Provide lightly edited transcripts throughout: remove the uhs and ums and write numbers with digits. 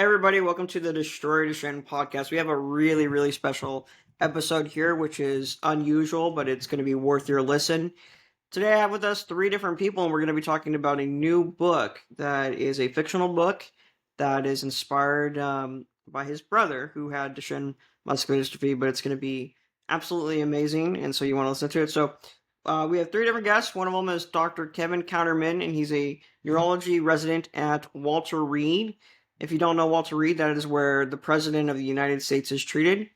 Hey everybody, welcome to the Destroy Duchenne podcast. We have a really, really special episode here, which is unusual, but it's going to be worth your listen. Today I have with us three different people, and we're going to be talking about a new book that is a fictional book that is inspired by his brother who had Duchenne muscular dystrophy, but it's going to be absolutely amazing, and so you want to listen to it. So we have three different guests. One of them is Dr. Kevin Counterman, and he's a neurology resident at Walter Reed. If you don't know Walter Reed, that is where the President of the United States is treated.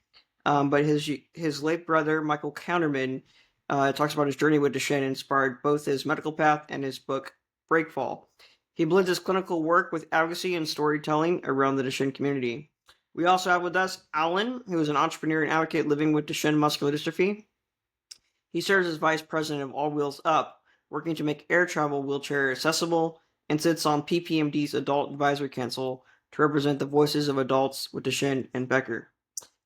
But his late brother, Michael Counterman, talks about his journey with Duchenne, inspired both his medical path and his book, Breakfall. He blends his clinical work with advocacy and storytelling around the Duchenne community. We also have with us Alan, who is an entrepreneur and advocate living with Duchenne muscular dystrophy. He serves as vice president of All Wheels Up, working to make air travel wheelchair accessible, and sits on PPMD's Adult Advisory Council to represent the voices of adults with Duchenne and Becker.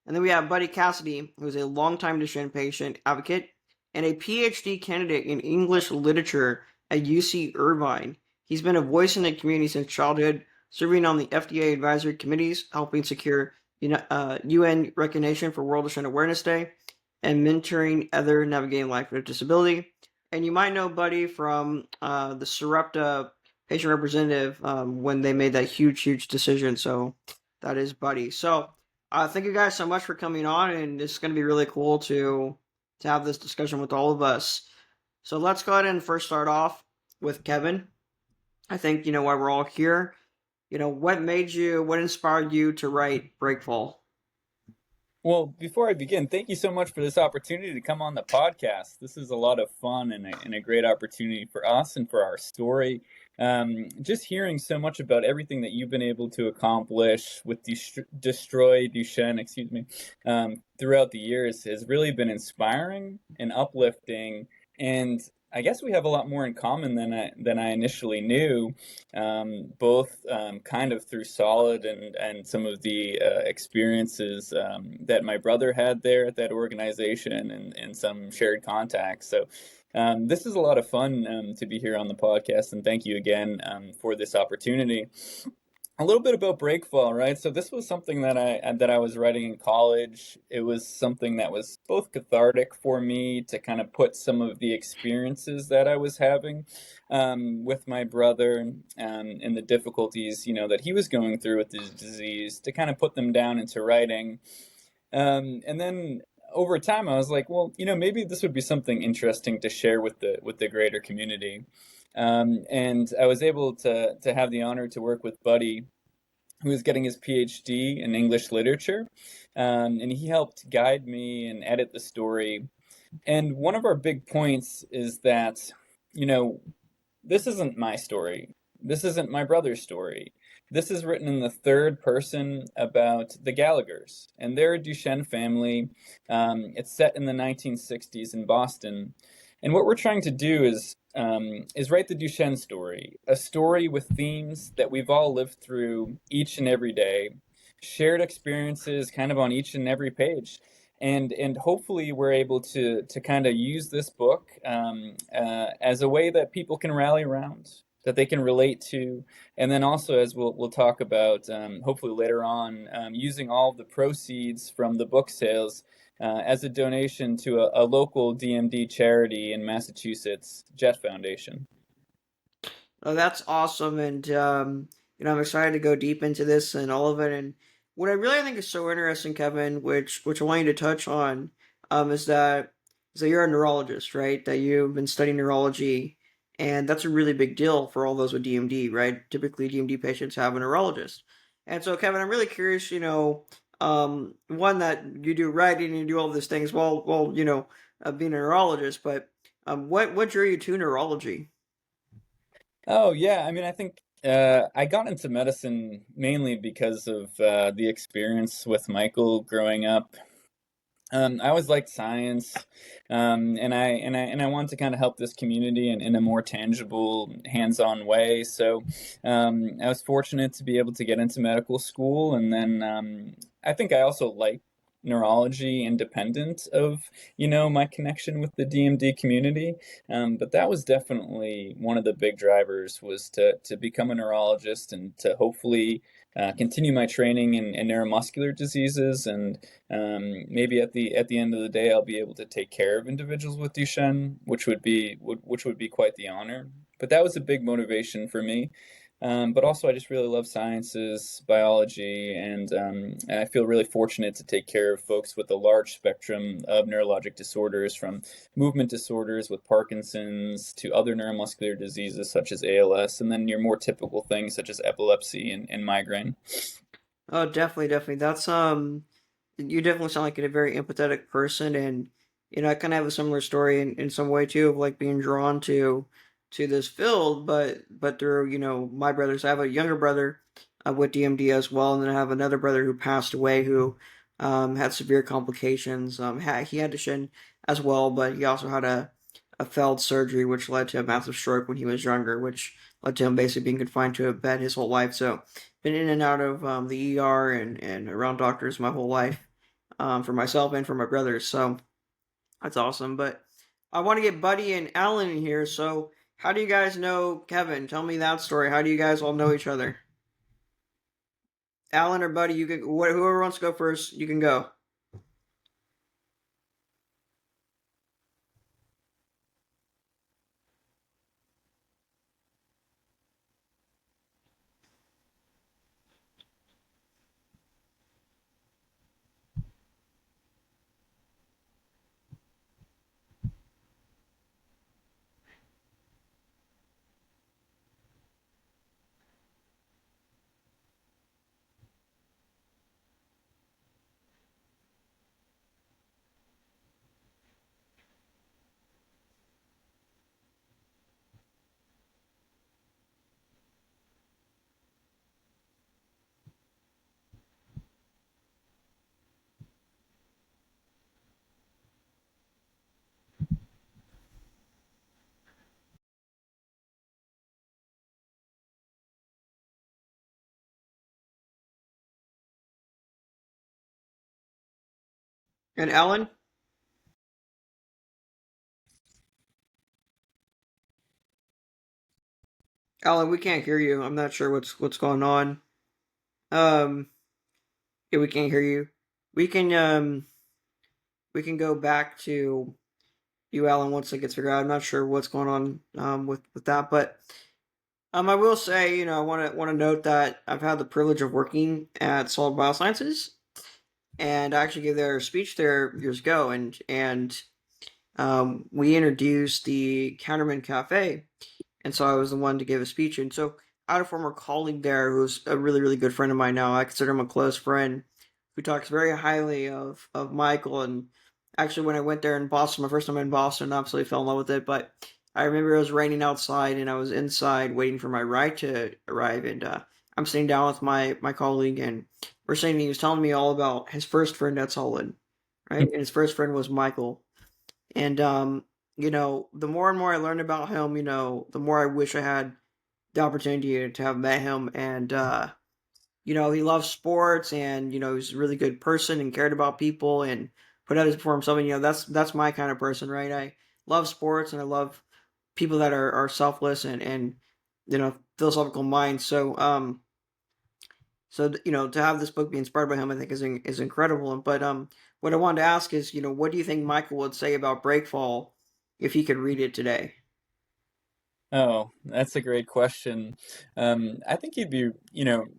And then we have Buddy Cassidy, who is a longtime Duchenne patient advocate and a PhD candidate in English literature at UC Irvine. He's been a voice in the community since childhood, serving on the FDA advisory committees, helping secure UN recognition for World Duchenne Awareness Day, and mentoring other navigating life with disability. And you might know Buddy from the Sarepta patient representative when they made that huge decision. So that is Buddy. So thank you guys so much for coming on, and it's going to be really cool to have this discussion with all of us. So let's go ahead and first start off with Kevin. I think you know why we're all here. What inspired you to write Breakfall? Well, before I begin, thank you so much for this opportunity to come on the podcast. This is a lot of fun and a great opportunity for us and for our story. Just hearing so much about everything that you've been able to accomplish with Destroy Duchenne, throughout the years has really been inspiring and uplifting. And I guess we have a lot more in common than I initially knew, both kind of through Solid and some of the experiences that my brother had there at that organization and some shared contacts. So this is a lot of fun to be here on the podcast, and thank you again for this opportunity. A little bit about Breakfall, right? So this was something that I was writing in college. It was something that was both cathartic for me to kind of put some of the experiences that I was having with my brother and the difficulties, that he was going through with his disease, to kind of put them down into writing. And then over time, I was like, well, maybe this would be something interesting to share with the greater community. And I was able to have the honor to work with Buddy, who was getting his PhD in English literature. And he helped guide me and edit the story. And one of our big points is that, this isn't my story. This isn't my brother's story. This is written in the third person about the Gallaghers, and they're a Duchenne family. It's set in the 1960s in Boston. And what we're trying to do is write the Duchenne story, a story with themes that we've all lived through each and every day, shared experiences kind of on each and every page. And hopefully we're able to kind of use this book as a way that people can rally around, that they can relate to. And then also, as we'll talk about hopefully later on, using all of the proceeds from the book sales as a donation to a local DMD charity in Massachusetts, Jet Foundation. Oh, that's awesome, and I'm excited to go deep into this and all of it. And what I really think is so interesting, Kevin, which I want you to touch on, is that you're a neurologist, right? That you've been studying neurology, and that's a really big deal for all those with DMD, right? Typically, DMD patients have a neurologist, and so Kevin, I'm really curious, one that you do writing and you do all these things while being a neurologist, but what drew you to neurology? Oh, yeah. I mean, I think I got into medicine mainly because of the experience with Michael growing up. I always liked science, and I wanted to kind of help this community in a more tangible, hands-on way. So I was fortunate to be able to get into medical school, and then I think I also like neurology independent of, my connection with the DMD community. But that was definitely one of the big drivers, was to become a neurologist and to hopefully continue my training in neuromuscular diseases, and maybe at the end of the day, I'll be able to take care of individuals with Duchenne, which would be quite the honor. But that was a big motivation for me. But also, I just really love sciences, biology, and I feel really fortunate to take care of folks with a large spectrum of neurologic disorders, from movement disorders with Parkinson's to other neuromuscular diseases such as ALS, and then your more typical things such as epilepsy and migraine. Oh, definitely, definitely. That's you definitely sound like a very empathetic person, and I kind of have a similar story in some way too, of like being drawn to this field, but through my brothers. I have a younger brother with DMD as well, and then I have another brother who passed away who had severe complications. He had Duchenne as well, but he also had a failed surgery, which led to a massive stroke when he was younger, which led to him basically being confined to a bed his whole life. So been in and out of the ER and around doctors my whole life, for myself and for my brothers. So that's awesome. But I want to get Buddy and Alan in here. So how do you guys know Kevin? Tell me that story. How do you guys all know each other? Alan or Buddy, you can whoever wants to go first, you can go. And Alan, Alan, we can't hear you. I'm not sure what's going on. Um, yeah, we can't hear you. We can we can go back to you, Alan, once it gets figured out. I'm not sure what's going on with that, but I will say, I want to note that I've had the privilege of working at Solid Biosciences, and I actually gave their speech there years ago, and we introduced the Counterman Cafe, and so I was the one to give a speech. And so I had a former colleague there who's a really, really good friend of mine now. I consider him a close friend who talks very highly of Michael. And actually, when I went there in Boston, my first time in Boston, I absolutely fell in love with it. But I remember it was raining outside, and I was inside waiting for my ride to arrive. And I'm sitting down with my colleague, and we're saying he was telling me all about his first friend at Solid, right? And his first friend was Michael. And the more and more I learned about him, the more I wish I had the opportunity to have met him. And he loves sports, and he's a really good person and cared about people and put out his for himself. And that's my kind of person, right? I love sports, and I love people that are selfless and philosophical minds. So to have this book be inspired by him, I think is incredible. But what I wanted to ask is, what do you think Michael would say about Breakfall if he could read it today? Oh, that's a great question. I think he'd be,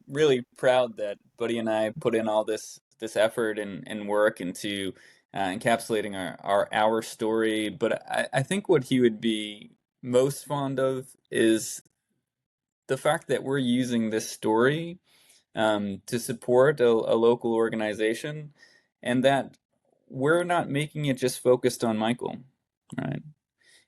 really proud that Buddy and I put in all this effort and work into encapsulating our story. But I think what he would be most fond of is the fact that we're using this story to support a local organization, and that we're not making it just focused on Michael, right?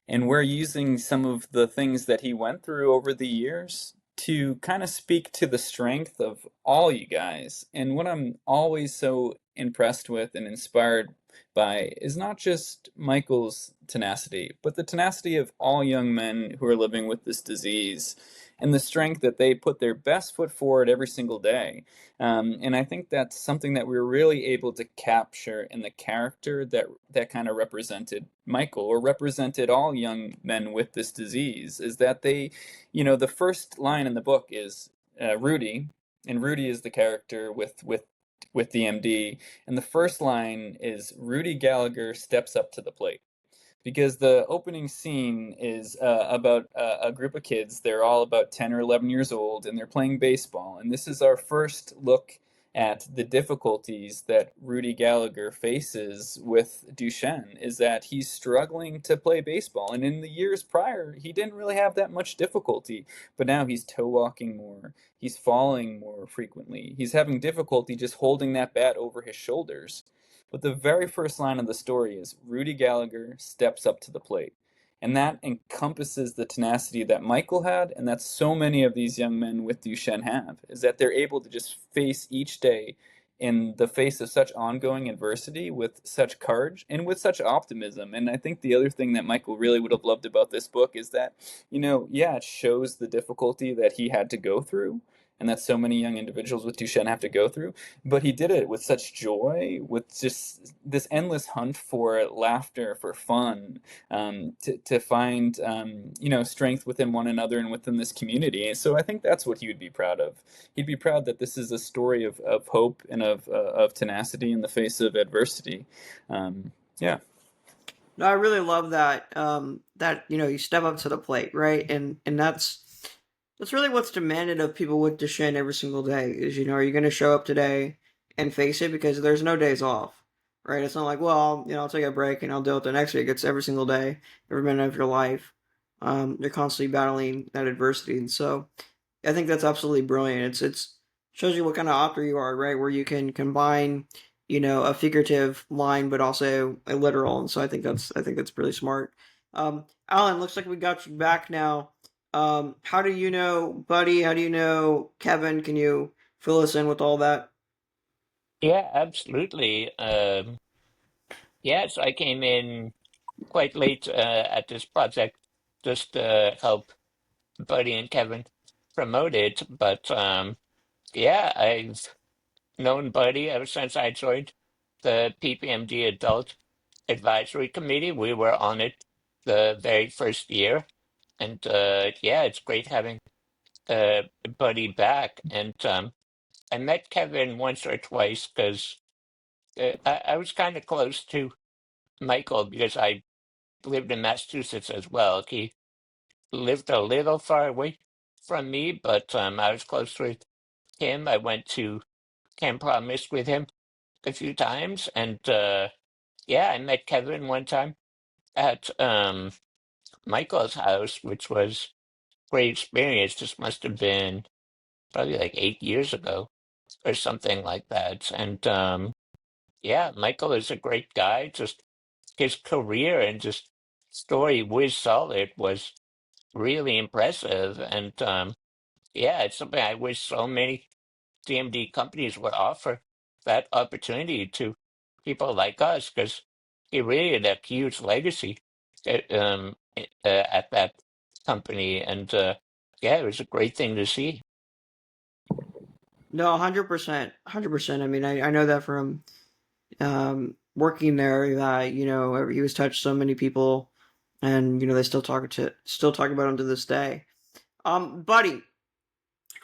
And we're using some of the things that he went through over the years to kind of speak to the strength of all you guys. And what I'm always so impressed with and inspired by is not just Michael's tenacity, but the tenacity of all young men who are living with this disease. and the strength that they put their best foot forward every single day. And I think that's something that we were really able to capture in the character that kind of represented Michael, or represented all young men with this disease, is that they, the first line in the book is Rudy, and Rudy is the character with the MD, and the first line is Rudy Gallagher steps up to the plate, because the opening scene is about a group of kids. They're all about 10 or 11 years old, and they're playing baseball. And this is our first look at the difficulties that Rudy Gallagher faces with Duchenne, is that he's struggling to play baseball. And in the years prior, he didn't really have that much difficulty, but now he's toe walking more. He's falling more frequently. He's having difficulty just holding that bat over his shoulders. But the very first line of the story is Rudy Gallagher steps up to the plate. And that encompasses the tenacity that Michael had, and that so many of these young men with Duchenne have, is that they're able to just face each day in the face of such ongoing adversity with such courage and with such optimism. And I think the other thing that Michael really would have loved about this book is that, it shows the difficulty that he had to go through, and that so many young individuals with Duchenne have to go through. But he did it with such joy, with just this endless hunt for laughter, for fun, to find strength within one another and within this community. And so I think that's what he would be proud of. He'd be proud that this is a story of hope and of tenacity in the face of adversity. Yeah. No, I really love that. That you step up to the plate, right? And that's really what's demanded of people with Duchenne every single day. Is are you going to show up today and face it, because there's no days off, right? It's not like, well, I'll take a break and I'll deal with it next week. It's every single day, every minute of your life. You're constantly battling that adversity, and so I think that's absolutely brilliant. It's shows you what kind of author you are, right? Where you can combine, a figurative line but also a literal, and so I think that's really smart. Alan, looks like we got you back now. How do you know Buddy? How do you know Kevin? Can you fill us in with all that? Yeah, absolutely. Yes, I came in quite late at this project just to help Buddy and Kevin promote it. But yeah, I've known Buddy ever since I joined the PPMD Adult Advisory Committee. We were on it the very first year. And yeah, it's great having Buddy back. And I met Kevin once or twice because I was kind of close to Michael because I lived in Massachusetts as well. He lived a little far away from me, but I was close with him. I went to Camp Promise with him a few times, and yeah, I met Kevin one time at Michael's house, which was a great experience. This must have been probably like 8 years ago or something like that. And yeah, Michael is a great guy. Just his career and just story with Solid was really impressive. And yeah, it's something I wish so many DMD companies would offer that opportunity to people like us, because he really had a huge legacy at that company. And yeah, it was a great thing to see. No, 100%, 100%. I mean, I know that from working there, that he was touched so many people, and they still talk about him to this day. Buddy,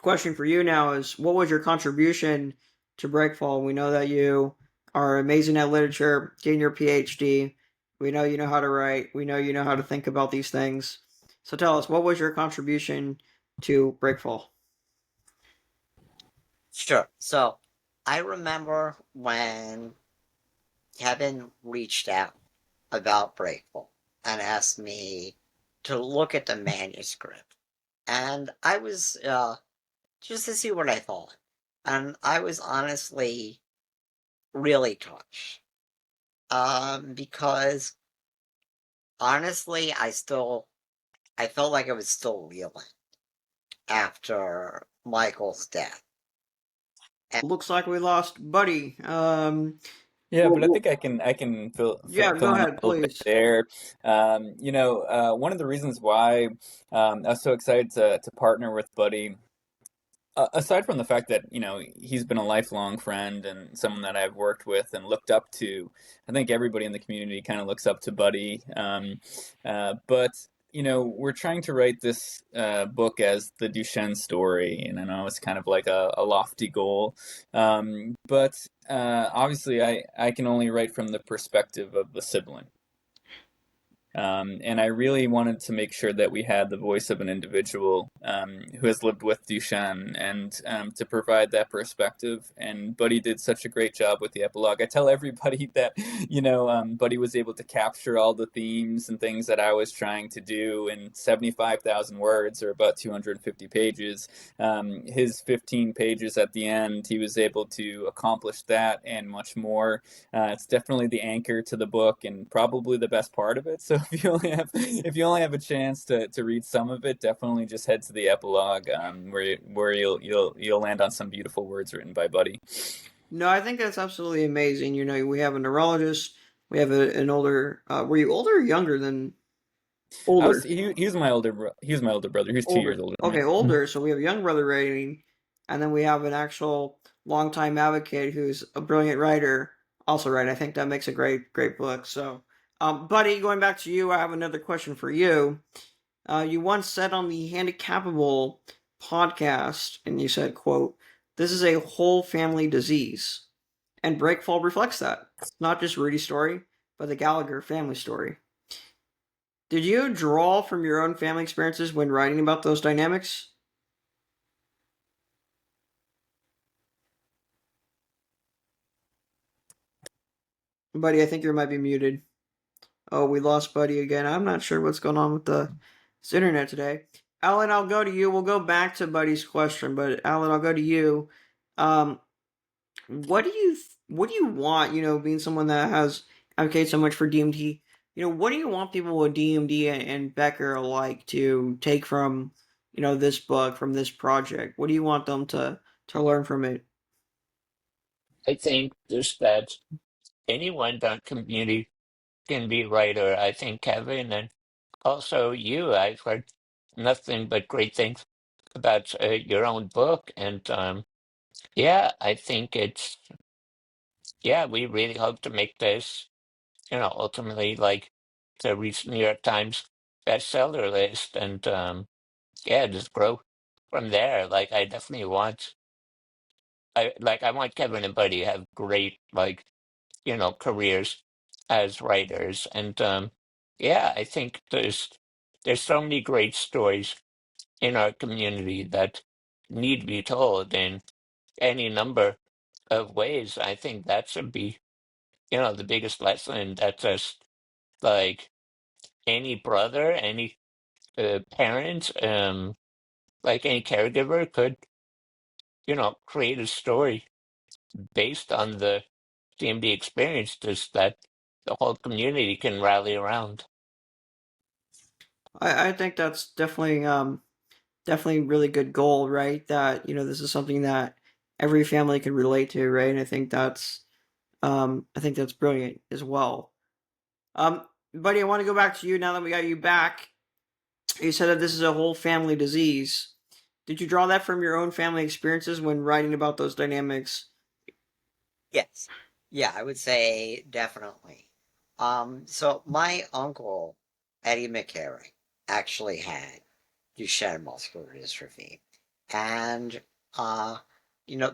question for you now is, what was your contribution to Breakfall? We know that you are amazing at literature, getting your PhD. We know you know how to write. We know you know how to think about these things. So tell us, what was your contribution to Breakfall? Sure. So I remember when Kevin reached out about Breakfall and asked me to look at the manuscript. And I was just to see what I thought. And I was honestly really touched. Because honestly, I felt like I was still reeling after Michael's death. Looks like we lost Buddy. Yeah, Well, but I think I can yeah, fill go in a ahead, little bit please. there. One of the reasons why I was so excited to partner with Buddy, aside from the fact that he's been a lifelong friend and someone that I've worked with and looked up to. I think everybody in the community kind of looks up to Buddy. But we're trying to write this book as the Duchenne story, and I know it's kind of like a lofty goal, but obviously I can only write from the perspective of the sibling. And I really wanted to make sure that we had the voice of an individual who has lived with Duchenne, and to provide that perspective. And Buddy did such a great job with the epilogue. I tell everybody that, Buddy was able to capture all the themes and things that I was trying to do in 75,000 words, or about 250 pages. His 15 pages at the end, he was able to accomplish that and much more. It's definitely the anchor to the book and probably the best part of it. So if you only have a chance to read some of it, definitely just head to the epilogue, where you'll land on some beautiful words written by Buddy. No, I think that's absolutely amazing. We have a neurologist. We have an older. Were you older or younger than older? He was my older brother. He was 2 years Older. older than Okay, me. older. So we have a young brother writing, and then we have an actual longtime advocate who's a brilliant writer, also writing. I think that makes a great book. So, Buddy, going back to you, I have another question for you. You once said on the Handicapable podcast, and you said, "quote This is a whole family disease," and Breakfall reflects that. It's not just Rudy's story, but the Gallagher family story. Did you draw from your own family experiences when writing about those dynamics? Buddy, I think you might be muted. Oh, we lost Buddy again. I'm not sure what's going on with the internet today. Alan, I'll go to you. We'll go back to Buddy's question, but Alan, I'll go to you. Um, what do you want? Being someone that has advocated so much for DMD, what do you want people with DMD and Becker alike to take from this book, from this project? What do you want them to learn from it? I think just that anyone in that community can be writer. I think Kevin and also you, I've heard nothing but great things about your own book. And yeah, I think yeah, we really hope to make this, ultimately like to reach New York Times bestseller list. And yeah, just grow from there. Like I definitely I want Kevin and Buddy to have great, like, careers as writers. And yeah, I think there's so many great stories in our community that need to be told in any number of ways. I think that should be, the biggest lesson that just like any brother, any parent, like any caregiver could, create a story based on the DMD experience, just that the whole community can rally around. I think that's definitely really good goal, right? That this is something that every family can relate to, right? And I think that's brilliant as well. Um, Buddy, I want to go back to you now that we got you back. You said that this is a whole family disease. Did you draw that from your own family experiences when writing about those dynamics? Yes. Yeah, I would say definitely. So my uncle, Eddie McCarry, actually had Duchenne muscular dystrophy. And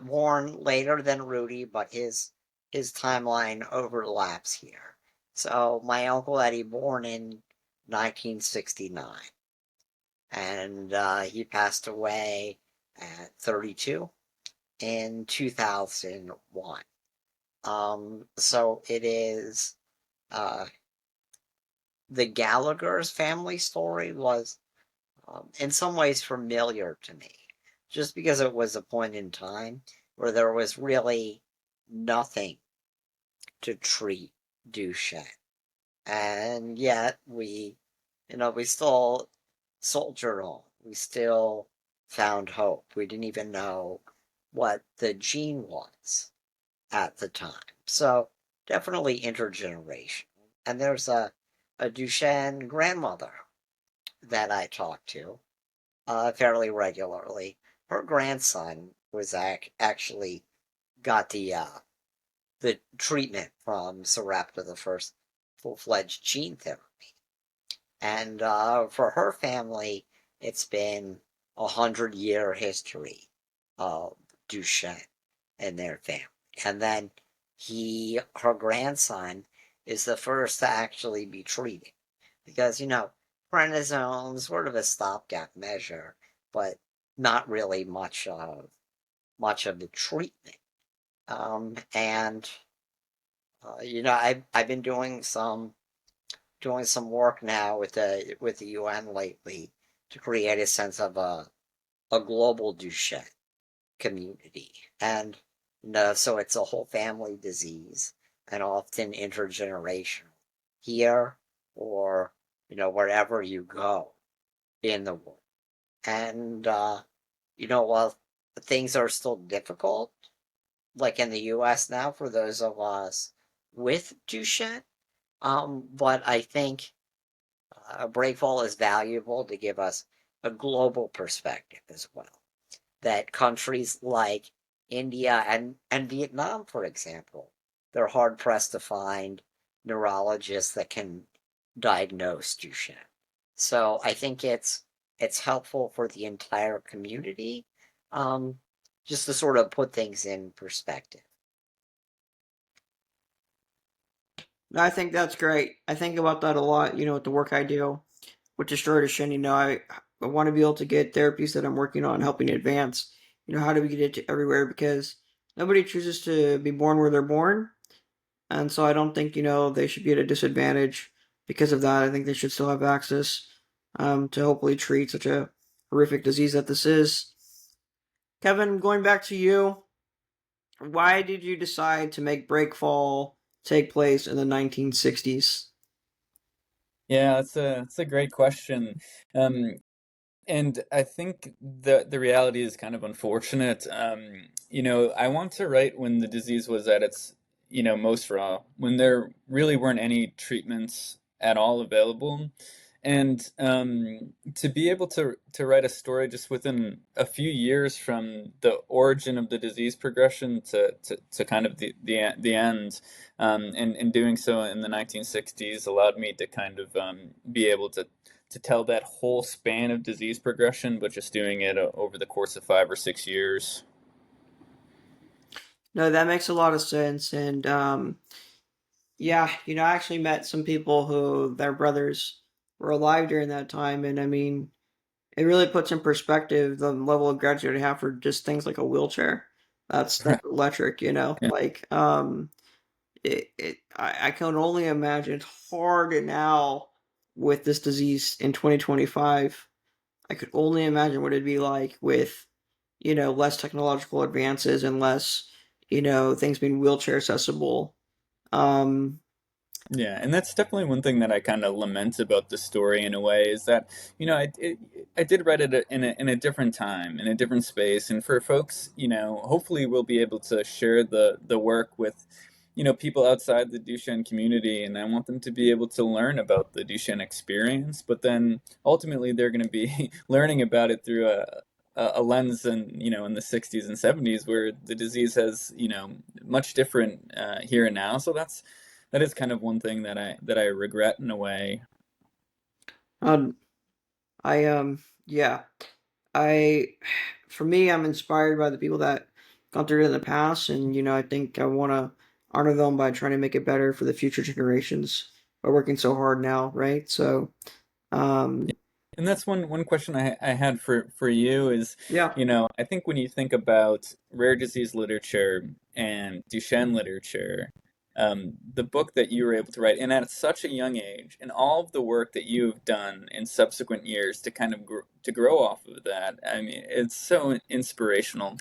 born later than Rudy, but his timeline overlaps here. So my uncle Eddie born in 1969, and he passed away at 32 in 2001. So it is the Gallagher's family story was in some ways familiar to me, just because it was a point in time where there was really nothing to treat Duchenne. And yet we still soldiered on. We still found hope. We didn't even know what the gene was at the time. So definitely intergenerational. And there's a Duchenne grandmother that I talk to fairly regularly. Her grandson was actually got the treatment from Sarepta, the first full-fledged gene therapy. And for her family, it's been 100-year history of Duchenne in their family. And then her grandson, is the first to actually be treated. Because, prednisone is sort of a stopgap measure, but not really much of the treatment. And I've been doing some work now with the UN lately to create a sense of a global Duchenne community, and so it's a whole family disease and often intergenerational here or wherever you go in the world. And while things are still difficult, like in the U.S. now for those of us with Duchenne, but I think Breakfall is valuable to give us a global perspective as well. That countries like India and Vietnam, for example, they're hard pressed to find neurologists that can diagnose Duchenne. So I think it's helpful for the entire community, um, just to sort of put things in perspective. No, I think that's great. I think about that a lot, with the work I do with Destroy Duchenne. I want to be able to get therapies that I'm working on helping advance. How do we get it to everywhere? Because nobody chooses to be born where they're born. And so I don't think, they should be at a disadvantage because of that. I think they should still have access to hopefully treat such a horrific disease that this is. Kevin, going back to you, why did you decide to make Breakfall take place in the 1960s? Yeah, that's a great question. Um, and I think the reality is kind of unfortunate. I want to write when the disease was at its, most raw, when there really weren't any treatments at all available. And to be able to write a story just within a few years from the origin of the disease progression to kind of the end, and doing so in the 1960s allowed me to kind of be able to tell that whole span of disease progression, but just doing it over the course of 5 or 6 years. No, that makes a lot of sense. And yeah, I actually met some people who their brothers were alive during that time. And I mean, it really puts in perspective the level of gratitude I have for just things like a wheelchair. That's electric, Yeah. like I can only imagine it's hard now with this disease in 2025. I could only imagine what it'd be like with, less technological advances and less, things being wheelchair accessible. Um, Yeah, and that's definitely one thing that I kind of lament about the story in a way is that, I did write it in a different time, in a different space, and for folks, hopefully we'll be able to share the work with, people outside the Duchenne community, and I want them to be able to learn about the Duchenne experience, but then ultimately they're going to be learning about it through a lens in the 60s and 70s where the disease has much different here and now, so that is kind of one thing that I regret in a way. um, yeah, I, for me, I'm inspired by the people that gone through it in the past, and I think I want to honor them by trying to make it better for the future generations by working so hard now, right? So, um, And that's one question I had for you is, yeah, I think when you think about rare disease literature and Duchenne literature, the book that you were able to write, and at such a young age, and all of the work that you've done in subsequent years to kind of to grow off of that, I mean, it's so inspirational.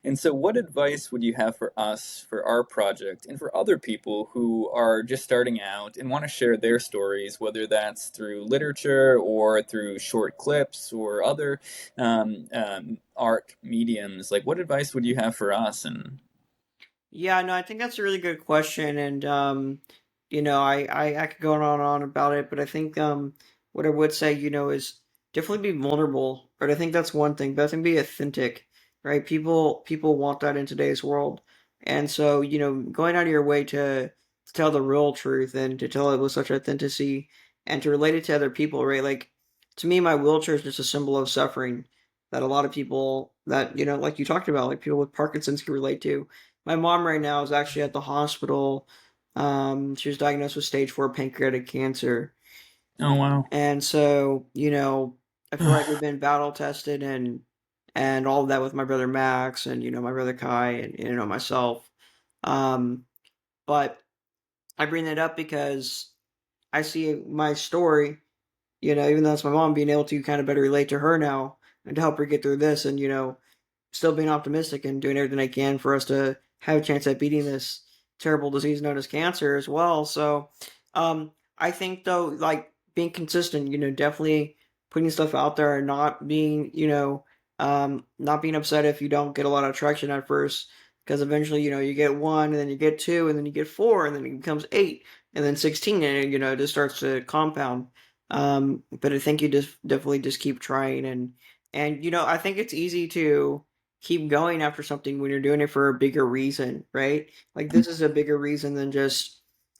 And so, what advice would you have for us, for our project, and for other people who are just starting out and want to share their stories, whether that's through literature or through short clips or other art mediums? Like, what advice would you have for us? And Yeah, no, I think that's a really good question, and I could go on and on about it, but I think what I would say, is definitely be vulnerable. But I think that's one thing. But I think be authentic, right? People want that in today's world, and so going out of your way to tell the real truth and to tell it with such authenticity and to relate it to other people, right? Like to me, my wheelchair is just a symbol of suffering that a lot of people that like you talked about, like people with Parkinson's can relate to. My mom right now is actually at the hospital. She was diagnosed with stage 4 pancreatic cancer. Oh wow. And so, I feel like we've been battle tested and all of that with my brother Max and my brother Kai and myself. Um, but I bring that up because I see my story, even though it's my mom, being able to kind of better relate to her now and to help her get through this and still being optimistic and doing everything I can for us to have a chance at beating this terrible disease known as cancer as well. So, I think though, like being consistent, definitely putting stuff out there and not being, not being upset if you don't get a lot of traction at first, because eventually, you get one, and then you get two, and then you get four, and then it becomes eight, and then 16, and it just starts to compound. But I think you just definitely just keep trying and I think it's easy to keep going after something when you're doing it for a bigger reason, right? Like this is a bigger reason than just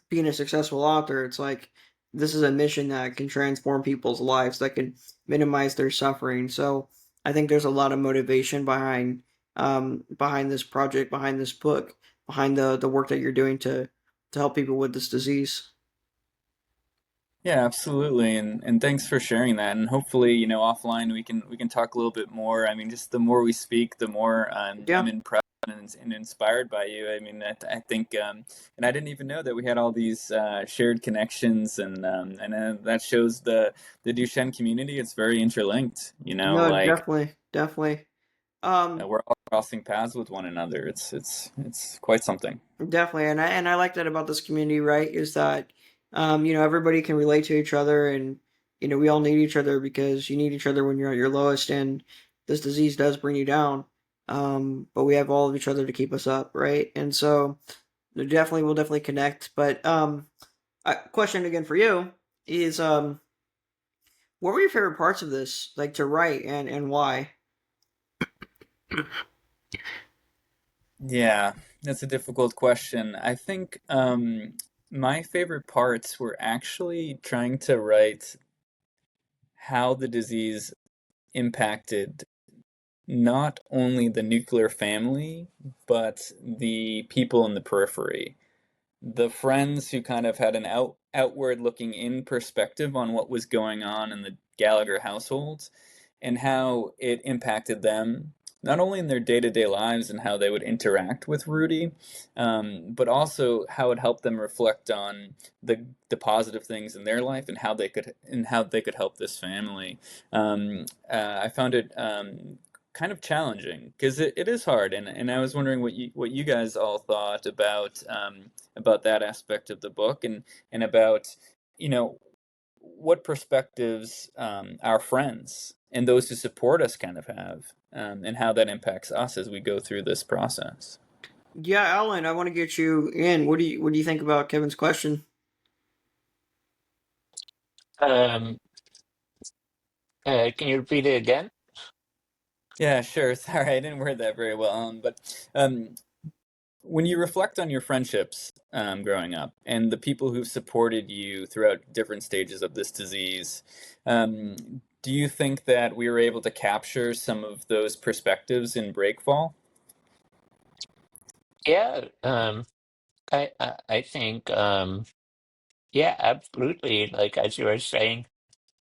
being a successful author. It's like this is a mission that can transform people's lives, that can minimize their suffering. So I think there's a lot of motivation behind this project, behind this book, behind the work that you're doing to help people with this disease. Yeah, absolutely. And thanks for sharing that. And hopefully, offline we can talk a little bit more. I mean, just the more we speak, the more I'm Yeah. impressed and inspired by you. I mean, I think, and I didn't even know that we had all these shared connections, and that shows the Duchenne community. It's very interlinked. No, Like definitely. Um, we're all crossing paths with one another. It's quite something. Definitely, and I like that about this community, right? Is that everybody can relate to each other, and we all need each other because you need each other when you're at your lowest, and this disease does bring you down. But we have all of each other to keep us up, right? And so we'll definitely connect. But question again for you is what were your favorite parts of this, like to write, and why? Yeah, that's a difficult question. I think my favorite parts were actually trying to write how the disease impacted not only the nuclear family, but the people in the periphery. The friends who kind of had an outward looking in perspective on what was going on in the Gallagher household and how it impacted them, not only in their day-to-day lives and how they would interact with Rudy, but also how it helped them reflect on the positive things in their life and how they could help this family. I found it kind of challenging because it is hard, and I was wondering what you guys all thought about that aspect of the book and about you know what perspectives our friends and those who support us kind of have, and how that impacts us as we go through this process. Yeah, Alan, I want to get you in. What do you think about Kevin's question? Um, can you repeat it again? Yeah, sure. Sorry, I didn't word that very well. But when you reflect on your friendships growing up and the people who've supported you throughout different stages of this disease, do you think that we were able to capture some of those perspectives in Breakfall? Yeah, I think yeah, absolutely. Like as you were saying,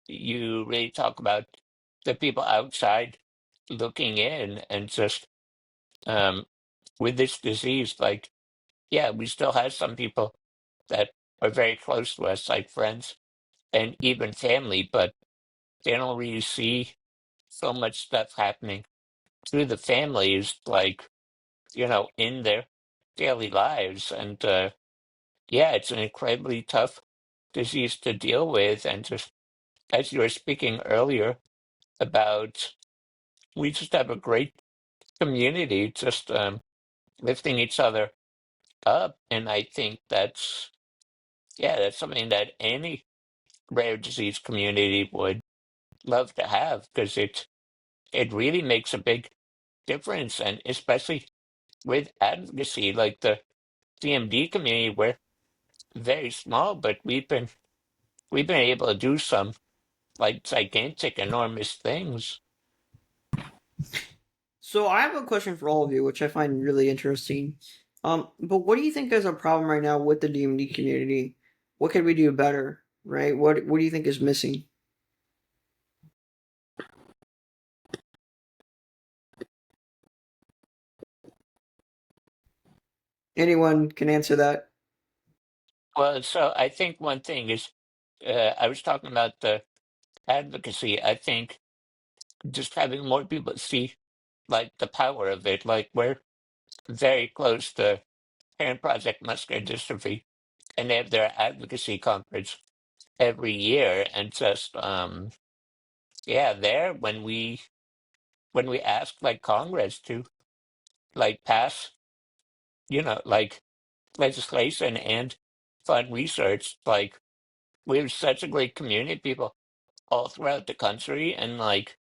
you really talk about the people outside looking in and just um with this disease, like yeah, we still have some people that are very close to us, like friends and even family, but they don't really see so much stuff happening through the families, like, in their daily lives. And yeah, it's an incredibly tough disease to deal with. And just as you were speaking earlier about, we just have a great community, just lifting each other up. And I think that's something that any rare disease community would love to have, because it really makes a big difference. And especially with advocacy, like the DMD community, we're very small, but we've been able to do some like gigantic, enormous things. So I have a question for all of you, which I find really interesting. But what do you think is a problem right now with the DMD community? What could we do better, right? What do you think is missing? Anyone can answer that. Well, so I think one thing is, I was talking about the advocacy. I think just having more people see like the power of it. Like we're very close to Parent Project Muscular Dystrophy, and they have their advocacy conference every year. And just yeah, there when we ask like Congress to like pass, like legislation and fund research, like we have such a great community of people all throughout the country, and like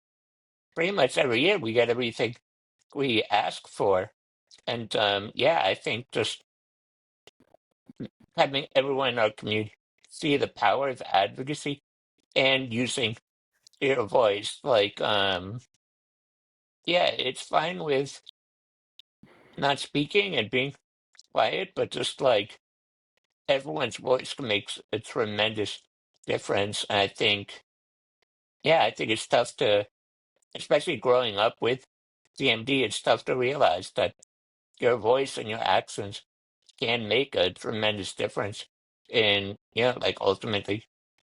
pretty much every year we get everything we ask for. And yeah, I think just having everyone in our community see the power of advocacy and using your voice, like yeah, it's fine with not speaking and being quiet, but just like everyone's voice makes a tremendous difference. And I think, yeah, I think it's tough to, especially growing up with DMD, it's tough to realize that your voice and your actions can make a tremendous difference in, like ultimately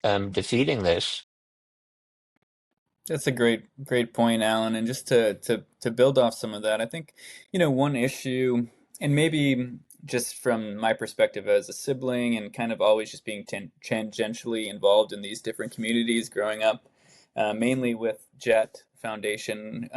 defeating this. That's a great point, Alan. And just to build off some of that, I think, one issue, and maybe just from my perspective as a sibling and kind of always just being tangentially involved in these different communities growing up, mainly with Jet Foundation,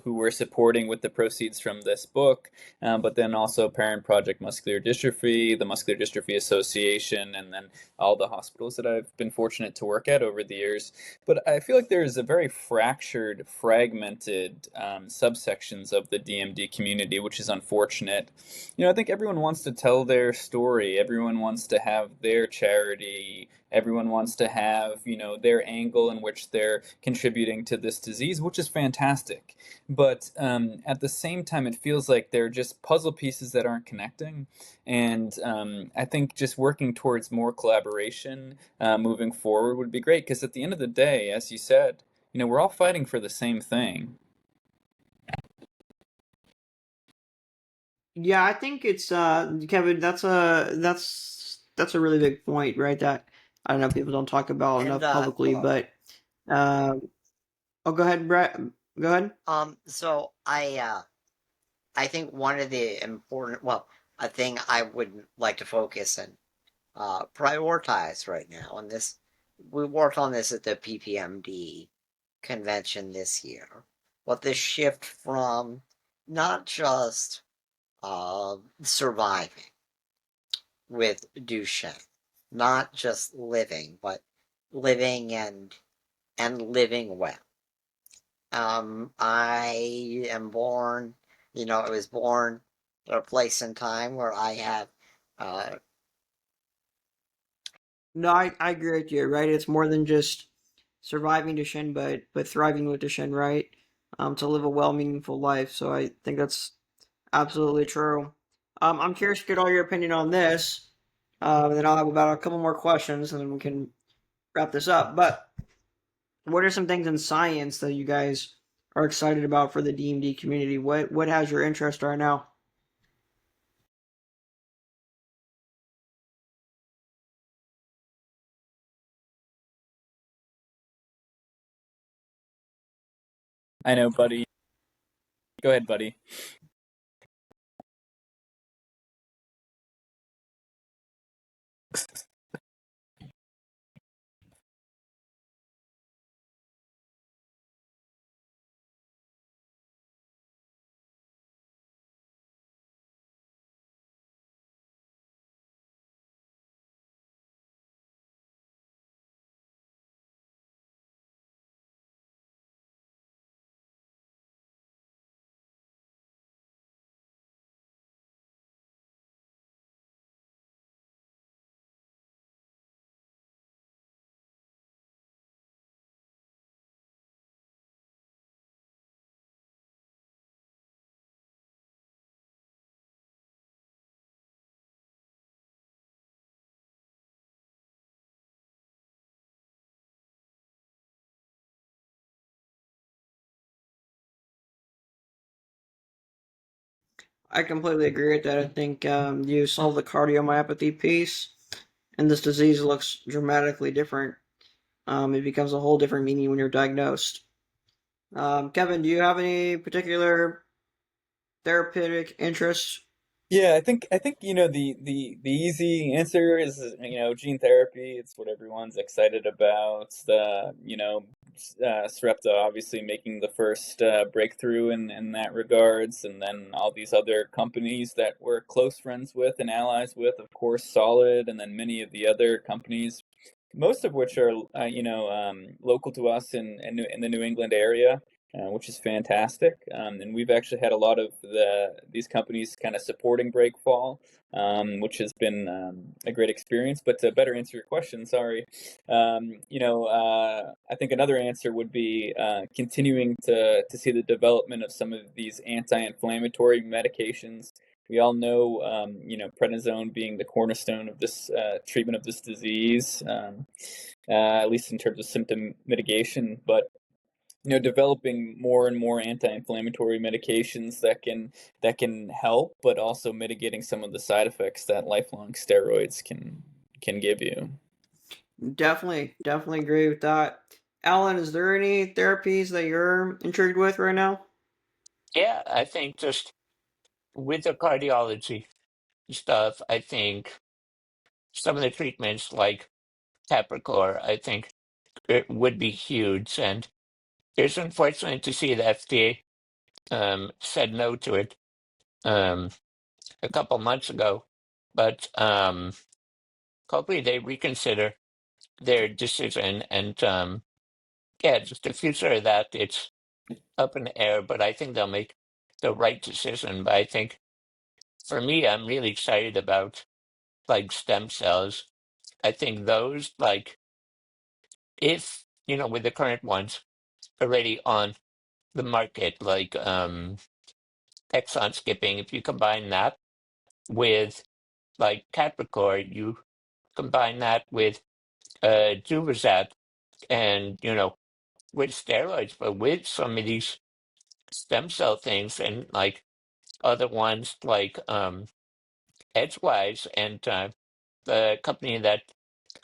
who we're supporting with the proceeds from this book, but then also Parent Project Muscular Dystrophy, the Muscular Dystrophy Association, and then all the hospitals that I've been fortunate to work at over the years. But I feel like there's a very fractured, fragmented subsections of the DMD community, which is unfortunate. I think everyone wants to tell their story. Everyone wants to have their charity. Everyone wants to have, their angle in which they're contributing to this disease, which is fantastic. But at the same time, it feels like they're just puzzle pieces that aren't connecting. And I think just working towards more collaboration moving forward would be great, because at the end of the day, as you said, we're all fighting for the same thing. Yeah, I think it's Kevin. That's a really big point, right? That I don't know people don't talk about And enough publicly, hello. but oh, go ahead, Brett. Go ahead. So I think one of the important, well, a thing I would like to focus and prioritize right now, and this we worked on this at the PPMD convention this year, but this shift from not just surviving with Duchenne, not just living, but living and living well. I am born, I was born at a place and time where I have, uh, No, I agree with you. Right, it's more than just surviving Duchenne, but thriving with Duchenne, right? To live a well, meaningful life. So I think that's absolutely true. I'm curious to get all your opinion on this. And then I'll have about a couple more questions, and then we can wrap this up. But what are some things in science that you guys are excited about for the DMD community? What has your interest right now? I know, buddy. Go ahead, buddy. I completely agree with that. I think you solve the cardiomyopathy piece, and this disease looks dramatically different. It becomes a whole different meaning when you're diagnosed. Kevin, do you have any particular therapeutic interests? Yeah, I think the easy answer is gene therapy. It's what everyone's excited about. Sarepta obviously making the first breakthrough in that regards, and then all these other companies that we're close friends with and allies with, of course, Solid, and then many of the other companies, most of which are local to us in the New England area, which is fantastic. And we've actually had a lot of these companies kind of supporting Breakfall, which has been a great experience. But to better answer your question, sorry, I think another answer would be continuing to see the development of some of these anti-inflammatory medications. We all know, prednisone being the cornerstone of this treatment of this disease, at least in terms of symptom mitigation. But developing more and more anti-inflammatory medications that can help, but also mitigating some of the side effects that lifelong steroids can give you. Definitely agree with that. Alan, is there any therapies that you're intrigued with right now? Yeah, I think just with the cardiology stuff, I think some of the treatments like Capricorn, I think it would be huge. And it's unfortunate to see the FDA said no to it um, a couple months ago, but hopefully they reconsider their decision. And yeah, just the future of that, it's up in the air, but I think they'll make the right decision. But I think for me, I'm really excited about like stem cells. I think those, like, if, with the current ones already on the market, like exon skipping, if you combine that with like Capricorn, you combine that with Duverzat and, with steroids, but with some of these stem cell things and like other ones like Edgewise and the company that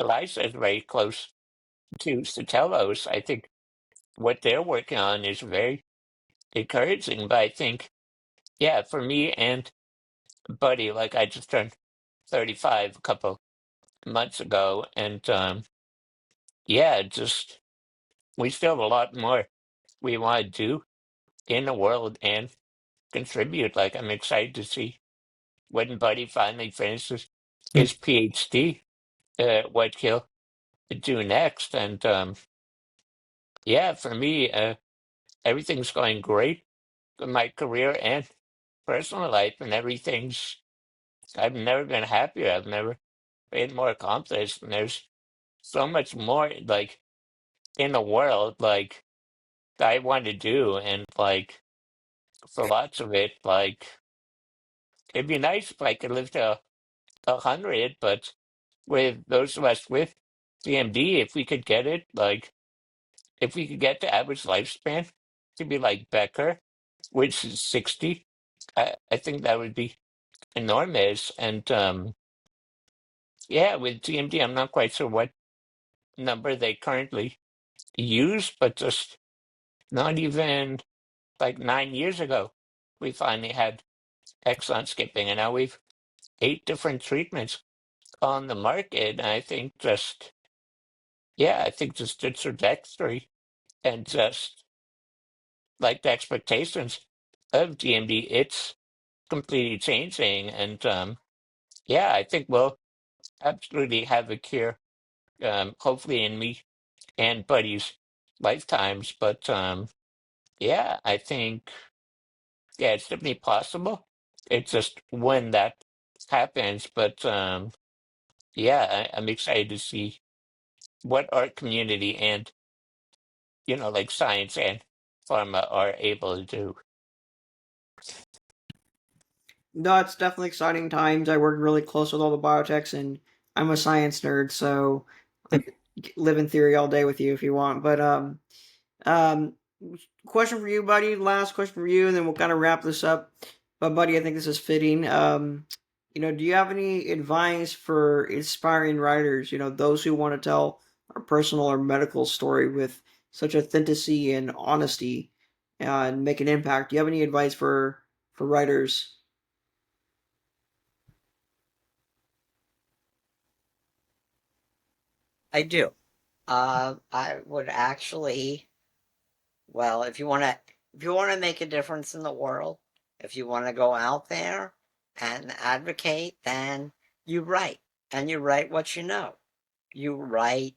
Eliza is very close to, Satellos, I think what they're working on is very encouraging. But I think, yeah, for me and Buddy, like I just turned 35 a couple months ago, and yeah, just we still have a lot more we want to do in the world and contribute. Like I'm excited to see when Buddy finally finishes his PhD, what he'll do next. And yeah, for me, everything's going great in my career and personal life, and I've never been happier. I've never been more accomplished. And there's so much more, like, in the world, like, that I want to do. And, like, for lots of it, like, it'd be nice if I could live to 100, but with those of us with DMD, if we could get it, like, if we could get the average lifespan to be like Becker, which is 60, I think that would be enormous. And yeah, with DMD, I'm not quite sure what number they currently use, but just not even like 9 years ago, we finally had exon skipping, and now we've 8 different treatments on the market. And I think just, yeah, I think just the trajectory and just like the expectations of DMD, it's completely changing. And yeah, I think we'll absolutely have a cure, hopefully in me and Buddy's lifetimes. But yeah, I think, yeah, it's definitely possible. It's just when that happens. But yeah, I'm excited to see what our community and, like science and pharma are able to do. No, it's definitely exciting times. I work really close with all the biotechs, and I'm a science nerd, so I could live in theory all day with you if you want. But um, question for you, buddy. Last question for you, and then we'll kind of wrap this up. But buddy, I think this is fitting. Do you have any advice for inspiring writers? Those who want to tell a personal or medical story with such authenticity and honesty, and make an impact. Do you have any advice for writers? I do. I would actually, well, if you want to make a difference in the world, if you want to go out there and advocate, then you write, and you write what you know. You write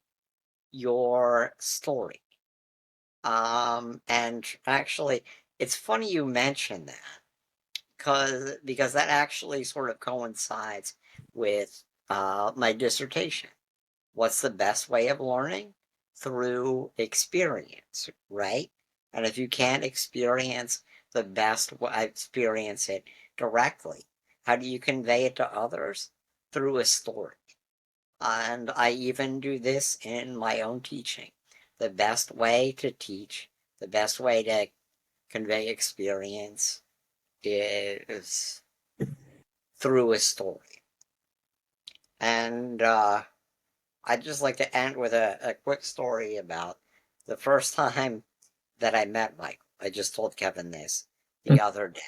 your story. And actually, it's funny you mentioned that because that actually sort of coincides with my dissertation. What's the best way of learning? Through experience, right? And if you can't experience the best experience it directly, how do you convey it to others? Through a story. And I even do this in my own teaching. The best way to teach, the best way to convey experience is through a story. And I'd just like to end with a quick story about the first time that I met Michael. I just told Kevin this the other day.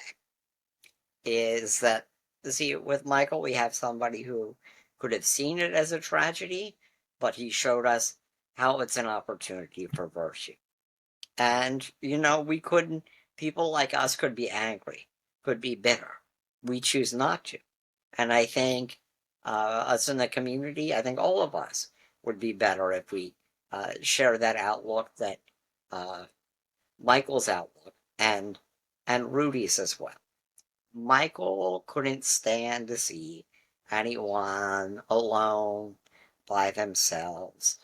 Is that, see, with Michael, we have somebody who could have seen it as a tragedy, but he showed us how it's an opportunity for virtue. And, we couldn't, people like us could be angry, could be bitter. We choose not to. And I think us in the community, I think all of us would be better if we share that outlook, that Michael's outlook, and Rudy's as well. Michael couldn't stand to see anyone alone by themselves.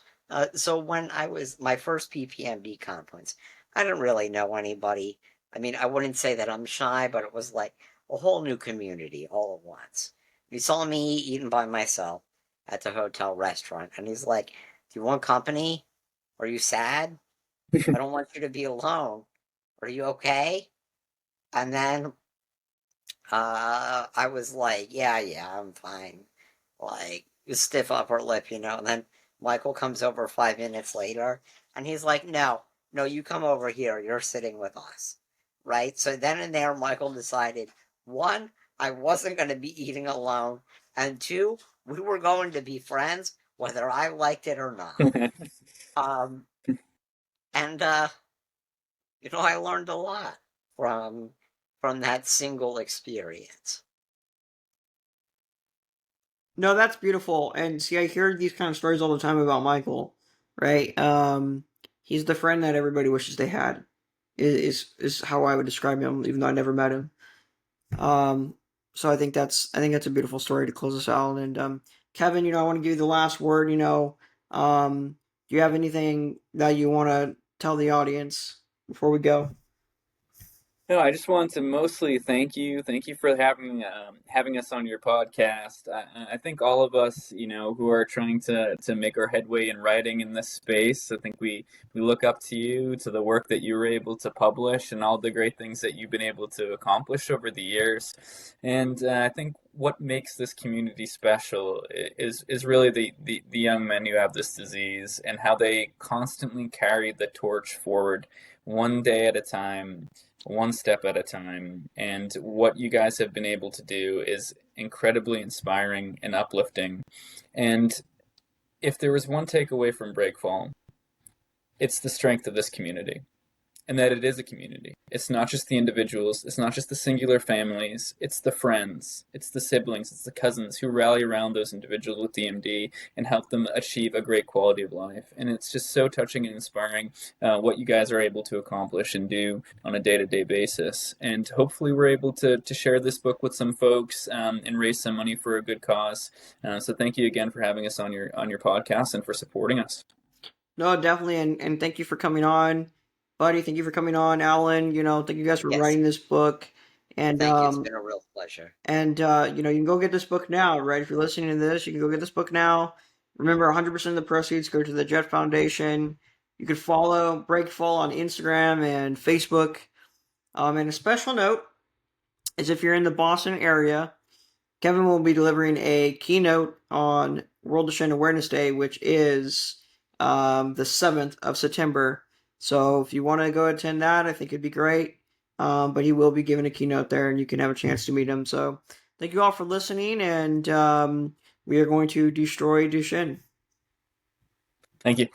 So when I was my first PPMD conference, I didn't really know anybody. I mean, I wouldn't say that I'm shy, but it was like a whole new community all at once. He saw me eating by myself at the hotel restaurant, and he's like, "Do you want company? Are you sad? I don't want you to be alone. Are you okay?" And then I was like, yeah, I'm fine. Like, stiff upper lip, And then Michael comes over 5 minutes later, and he's like, no, you come over here. You're sitting with us. Right? So then and there, Michael decided, one, I wasn't going to be eating alone, and two, we were going to be friends, whether I liked it or not. um, and, I learned a lot from that single experience. No, that's beautiful. And see, I hear these kind of stories all the time about Michael, right? He's the friend that everybody wishes they had. Is how I would describe him, even though I never met him. Um, so I think that's a beautiful story to close us out. And Kevin, I want to give you the last word. Do you have anything that you want to tell the audience before we go? No, I just want to mostly thank you. Thank you for having us on your podcast. I think all of us, who are trying to make our headway in writing in this space, I think we look up to you, to the work that you were able to publish, and all the great things that you've been able to accomplish over the years. And I think what makes this community special is really the young men who have this disease, and how they constantly carry the torch forward, one day at a time, one step at a time. And what you guys have been able to do is incredibly inspiring and uplifting. And if there was one takeaway from Breakfall, it's the strength of this community, and that it is a community. It's not just the individuals, it's not just the singular families, it's the friends, it's the siblings, it's the cousins who rally around those individuals with DMD and help them achieve a great quality of life. And it's just so touching and inspiring what you guys are able to accomplish and do on a day-to-day basis. And hopefully we're able to share this book with some folks and raise some money for a good cause. So thank you again for having us on your podcast and for supporting us. No, definitely, and thank you for coming on, buddy. Thank you for coming on, Alan. Thank you guys for Yes. writing this book, and Thank you. It's been a real pleasure. you can go get this book now, right? If you're listening to this, you can go get this book now. Remember, 100% of the proceeds go to the Jet Foundation. You can follow Breakfall on Instagram and Facebook. And a special note, is if you're in the Boston area, Kevin will be delivering a keynote on World Duchenne Awareness Day, which is the 7th of September. So if you want to go attend that, I think it'd be great. But he will be giving a keynote there, and you can have a chance to meet him. So thank you all for listening, and we are going to destroy Duchenne. Thank you.